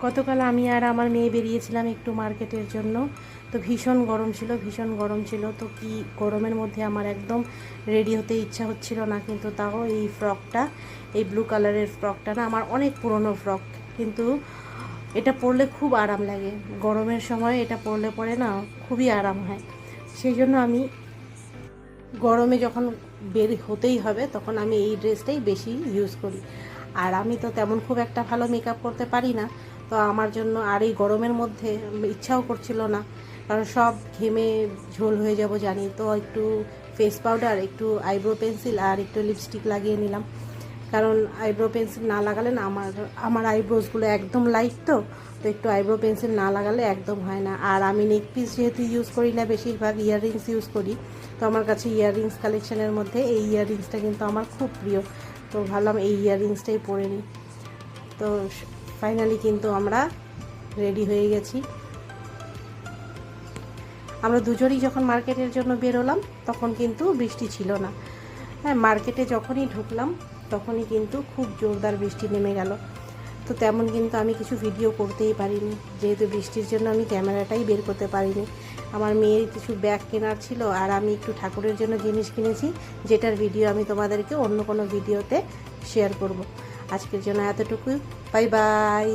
গতকাল আমি আর আমার মেয়ে বেরিয়েছিলাম একটু মার্কেটের জন্য। তো ভীষণ গরম ছিল। তো কি গরমের মধ্যে আমার একদম রেডি হতে ইচ্ছা হচ্ছিল না, কিন্তু তাও এই ফ্রকটা, এই ব্লু কালারের ফ্রকটা না আমার অনেক পুরনো ফ্রক, কিন্তু এটা পরলে খুব আরাম লাগে। গরমের সময় এটা পরলে পরে না খুবই আরাম হয়। সেই জন্য আমি গরমে যখন বের হতেই হবে তখন আমি এই ড্রেসটাই বেশি ইউজ করি। আর আমি তো তেমন খুব একটা ভালো মেকআপ করতে পারি না, তো আমার জন্য আর এই গরমের মধ্যে ইচ্ছাও করছিল না, কারণ সব ঘেমে ঝোল হয়ে যাব জানি। তো একটু ফেস পাউডার, একটু আইব্রো পেন্সিল আর একটু লিপস্টিক লাগিয়ে নিলাম, কারণ আইব্রো পেন্সিল না লাগালে না আমার আইব্রোসগুলো একদম লাইট। তো একটু আইব্রো পেন্সিল না লাগালে একদম হয় না। আর আমি নেক পিস যেহেতু ইউজ করি না, বেশিরভাগ ইয়াররিংস ইউজ করি, তো আমার কাছে ইয়াররিংস কালেকশনের মধ্যে এই ইয়াররিংসটা কিন্তু আমার খুব প্রিয়। তো ভাবলাম এই ইয়াররিংসটাই পরে নিই। তো ফাইনালি কিন্তু আমরা রেডি হয়ে গেছি। আমরা দুজনেই যখন মার্কেটের জন্য বেরোলাম তখন কিন্তু বৃষ্টি ছিল না। হ্যাঁ, মার্কেটে যখনই ঢুকলাম তখনই কিন্তু খুব জোরদার বৃষ্টি নেমে গেল। তো তেমন কিন্তু আমি কিছু ভিডিও করতেই পারিনি, যেহেতু বৃষ্টির জন্য আমি ক্যামেরাটাই বের করতে পারিনি। আমার মেয়ের কিছু ব্যাগ কেনার ছিল, আর আমি একটু ঠাকুরের জন্য জিনিস কিনেছি, যেটার ভিডিও আমি তোমাদেরকে অন্য কোনো ভিডিওতে শেয়ার করব। আজকের জন্য এতটুকুই। Bye bye.